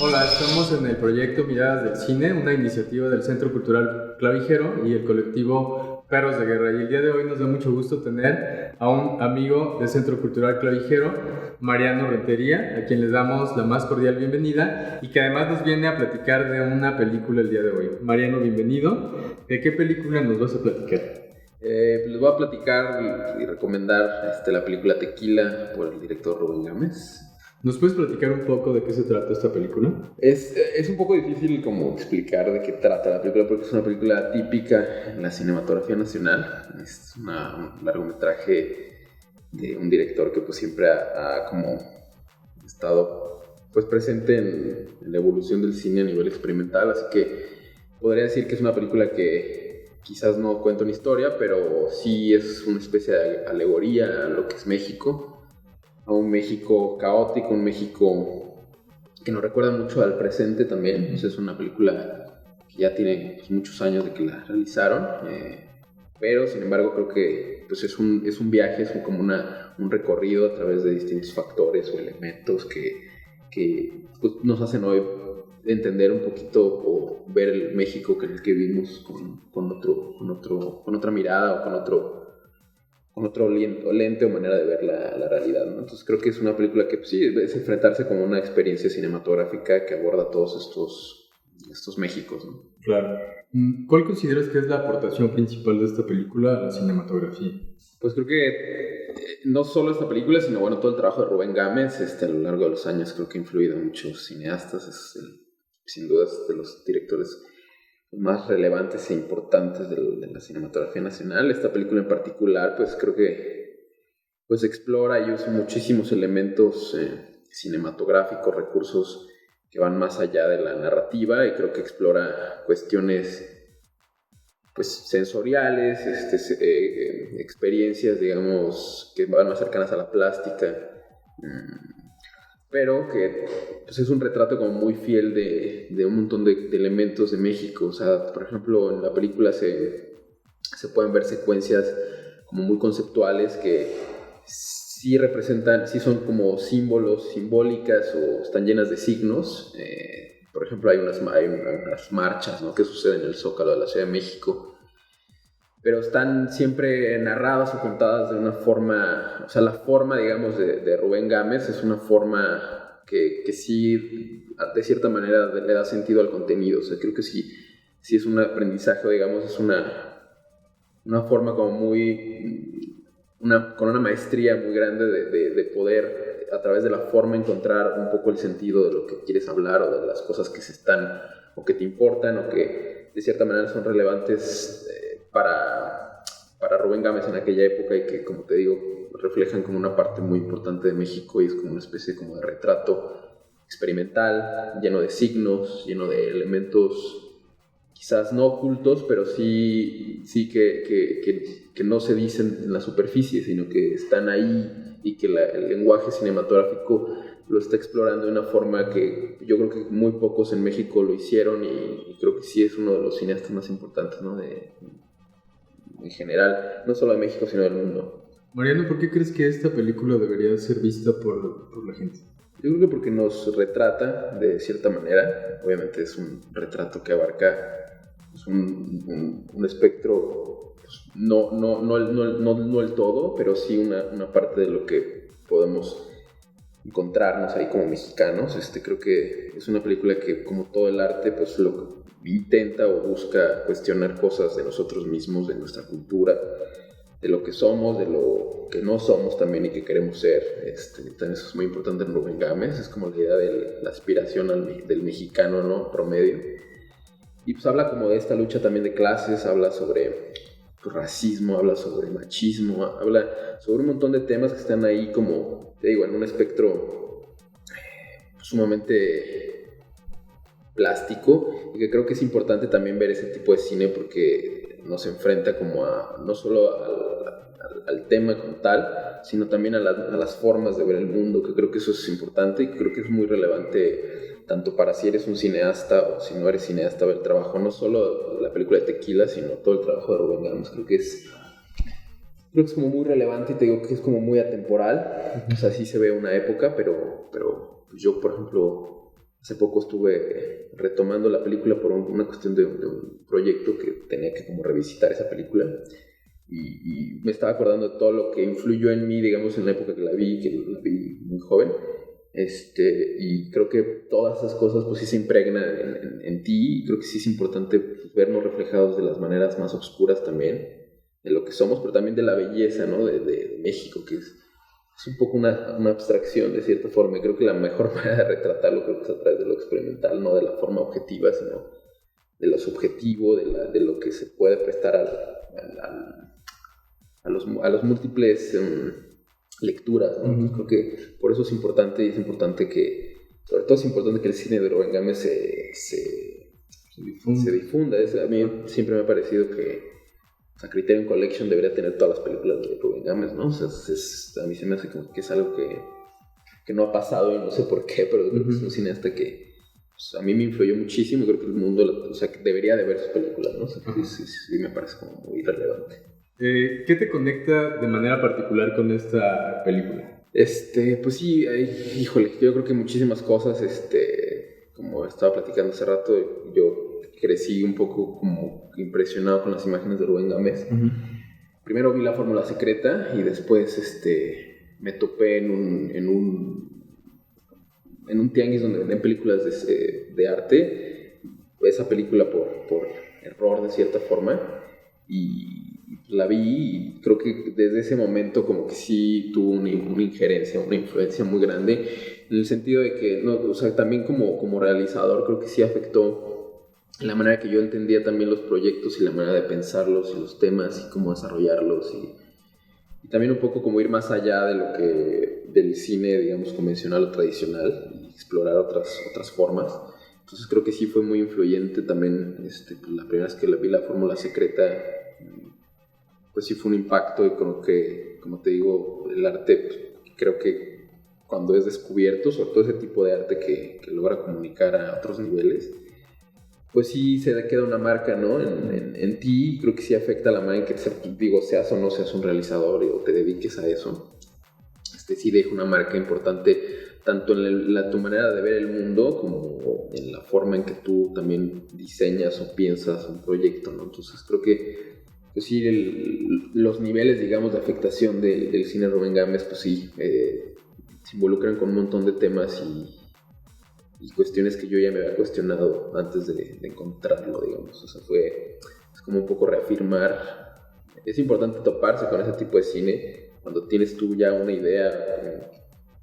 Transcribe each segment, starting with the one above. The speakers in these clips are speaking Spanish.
Hola, estamos en el proyecto Miradas del Cine, una iniciativa del Centro Cultural Clavijero y el colectivo Perros de Guerra. Y el día de hoy nos da mucho gusto tener a un amigo del Centro Cultural Clavijero, Mariano Rentería, a quien les damos la más cordial bienvenida y que además nos viene a platicar de una película el día de hoy. Mariano, bienvenido. ¿De qué película nos vas a platicar? Les voy a platicar y recomendar la película Tequila por el director Rubén Gámez. ¿Nos puedes platicar un poco de qué se trata esta película? Es un poco difícil como explicar de qué trata la película porque es una película típica en la cinematografía nacional. Es un largometraje de un director que pues siempre ha como estado pues presente en la evolución del cine a nivel experimental, así que podría decir que es una película que quizás no cuenta una historia, pero sí es una especie de alegoría a lo que es México, a un México caótico, un México que nos recuerda mucho al presente también. Pues es una película que ya tiene pues, muchos años de que la realizaron, pero sin embargo creo que pues, es un viaje, es como un recorrido a través de distintos factores o elementos que pues, nos hacen hoy entender un poquito o ver el México en el que vivimos con otra mirada o con otro lente o manera de ver la realidad, ¿no? Entonces creo que es una película que pues, sí, es enfrentarse como una experiencia cinematográfica que aborda todos estos Méxicos, ¿no? Claro. ¿Cuál consideras que es la aportación principal de esta película a la cinematografía? Pues creo que no solo esta película, sino bueno, todo el trabajo de Rubén Gámez a lo largo de los años creo que ha influido en muchos cineastas, sin duda es de los directores más relevantes e importantes de la cinematografía nacional. Esta película en particular, pues creo que pues explora y usa muchísimos elementos cinematográficos, recursos que van más allá de la narrativa, y creo que explora cuestiones pues sensoriales, experiencias digamos que van más cercanas a la plástica, pero que pues, es un retrato como muy fiel de un montón de elementos de México. O sea, por ejemplo, en la película se pueden ver secuencias como muy conceptuales que sí representan, sí son como símbolos, simbólicas o están llenas de signos. Por ejemplo, hay unas marchas, ¿no?, que suceden en el Zócalo de la Ciudad de México, pero están siempre narradas o contadas de una forma, o sea, la forma, digamos, de Rubén Gámez es una forma que sí, de cierta manera, le da sentido al contenido. O sea, creo que sí es un aprendizaje, digamos, es una forma como con una maestría muy grande de poder, a través de la forma, encontrar un poco el sentido de lo que quieres hablar o de las cosas que se están, o que te importan, o que de cierta manera son relevantes para Rubén Gámez en aquella época, y que, como te digo, reflejan como una parte muy importante de México, y es como una especie como de retrato experimental, lleno de signos, lleno de elementos quizás no ocultos, pero sí que no se dicen en la superficie, sino que están ahí, y que el lenguaje cinematográfico lo está explorando de una forma que yo creo que muy pocos en México lo hicieron, y creo que sí es uno de los cineastas más importantes, ¿no?, en general, no solo de México, sino del mundo. Mariano, ¿por qué crees que esta película debería ser vista por la gente? Yo creo que porque nos retrata de cierta manera. Obviamente es un retrato que abarca pues, un espectro, pues, no el todo, pero sí una parte de lo que podemos encontrarnos ahí como mexicanos. Creo que es una película que, como todo el arte, pues lo intenta o busca cuestionar cosas de nosotros mismos, de nuestra cultura, de lo que somos, de lo que no somos también y que queremos ser. También eso es muy importante en Rubén Gámez. Es como la idea de la aspiración del mexicano, ¿no?, promedio. Y pues habla como de esta lucha también de clases, habla sobre racismo, habla sobre machismo, habla sobre un montón de temas que están ahí, como te digo, en un espectro sumamente plástico, y que creo que es importante también ver ese tipo de cine porque nos enfrenta como no solo al tema como tal, sino también a las formas de ver el mundo, que creo que eso es importante, y creo que es muy relevante tanto para si eres un cineasta o si no eres cineasta, ver el trabajo, no solo la película de Tequila, sino todo el trabajo de Rubén Gámez. Creo que es como muy relevante, y te digo que es como muy atemporal. O sea, sí se ve una época, pero yo, por ejemplo, Hace poco estuve retomando la película por una cuestión de un proyecto que tenía que como revisitar esa película y me estaba acordando de todo lo que influyó en mí, digamos, en la época que la vi muy joven. Y creo que todas esas cosas pues sí se impregnan en ti, y creo que sí es importante pues, vernos reflejados de las maneras más oscuras también de lo que somos, pero también de la belleza, ¿no? de México, que es un poco una abstracción de cierta forma, y creo que la mejor manera de retratarlo creo que es a través de lo experimental, no de la forma objetiva, sino de lo subjetivo, de lo que se puede prestar a los múltiples lecturas, ¿no? Uh-huh. Creo que por eso es importante, y sobre todo es importante que el cine de Rubén Gámez se difunda. A mí siempre me ha parecido que Criterion Collection debería tener todas las películas de Rubén Gámez, ¿no? O sea, a mí se me hace como que es algo que no ha pasado y no sé por qué, pero creo que es un cineasta que pues, a mí me influyó muchísimo, y creo que el mundo, o sea, que debería de ver sus películas, ¿no? O sea, sí me parece como muy relevante. ¿Qué te conecta de manera particular con esta película? Pues sí, híjole, yo creo que muchísimas cosas, como estaba platicando hace rato, yo crecí un poco como impresionado con las imágenes de Rubén Gámez. Uh-huh. Primero vi La Fórmula Secreta y después me topé en un tianguis donde venden películas de arte, esa película por error de cierta forma, y la vi y creo que desde ese momento como que sí tuvo una injerencia, una influencia muy grande, en el sentido de que, no, o sea, también como realizador creo que sí afectó la manera que yo entendía también los proyectos y la manera de pensarlos y los temas y cómo desarrollarlos, y también un poco como ir más allá de lo que del cine, digamos, convencional o tradicional, y explorar otras formas. Entonces creo que sí fue muy influyente también, pues, la primera vez que vi La Fórmula Secreta, pues sí fue un impacto, y creo que, como te digo, el arte, pues, creo que cuando es descubierto, sobre todo ese tipo de arte que logra comunicar a otros niveles, pues sí se queda una marca, ¿no? en ti, y creo que sí afecta la manera en que, seas o no seas un realizador o te dediques a eso. Sí deja una marca importante tanto en tu manera de ver el mundo como en la forma en que tú también diseñas o piensas un proyecto, ¿no? Entonces creo que pues sí, los niveles, digamos, de afectación del cine Rubén Gámez, pues sí, se involucran con un montón de temas y cuestiones que yo ya me había cuestionado antes de encontrarlo, digamos. O sea, es como un poco reafirmar. Es importante toparse con ese tipo de cine cuando tienes tú ya una idea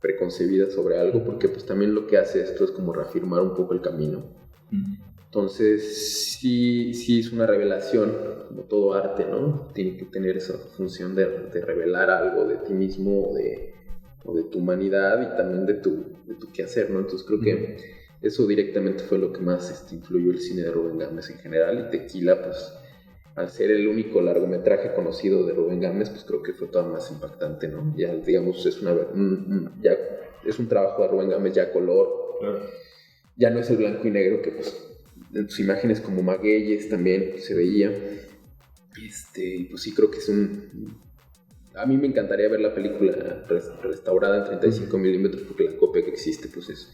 preconcebida sobre algo, porque pues también lo que hace esto es como reafirmar un poco el camino. Entonces sí es una revelación, como todo arte, ¿no? Tiene que tener esa función de revelar algo de ti mismo o de tu humanidad, y también de tu quehacer, ¿no? Entonces creo que eso directamente fue lo que más influyó el cine de Rubén Gámez en general, y Tequila, pues al ser el único largometraje conocido de Rubén Gámez, pues creo que fue todo más impactante, ¿no? Ya, digamos, es un trabajo de Rubén Gámez ya color. Claro. Ya no es el blanco y negro que pues en tus imágenes como Magueyes también se veía. Pues sí creo que a mí me encantaría ver la película restaurada en 35 milímetros, porque la copia que existe pues es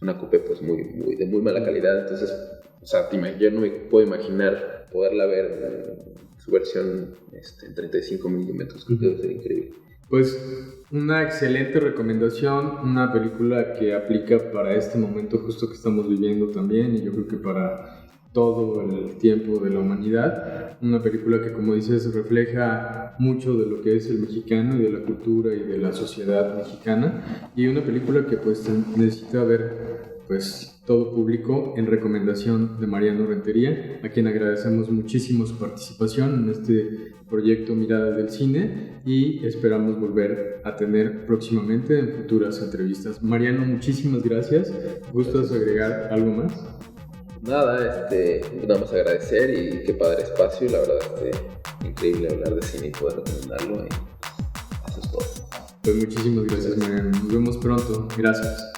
una copia pues de muy mala calidad. Entonces, o sea, yo no me puedo imaginar poderla ver en su versión en 35 milímetros. Creo que debe ser increíble. Pues una excelente recomendación, una película que aplica para este momento justo que estamos viviendo también, y yo creo que para todo el tiempo de la humanidad. Una película que, como dices, refleja mucho de lo que es el mexicano y de la cultura y de la sociedad mexicana, y una película que pues necesita ver pues todo público, en recomendación de Mariano Rentería, a quien agradecemos muchísimo su participación en este proyecto Miradas del Cine, y esperamos volver a tener próximamente en futuras entrevistas. Mariano, muchísimas gracias. ¿Gustas agregar algo más? Nada, nada más agradecer, y qué padre espacio, la verdad, increíble hablar de cine y poder recomendarlo, y eso es todo. Pues muchísimas gracias, Mariano. Nos vemos pronto. Gracias.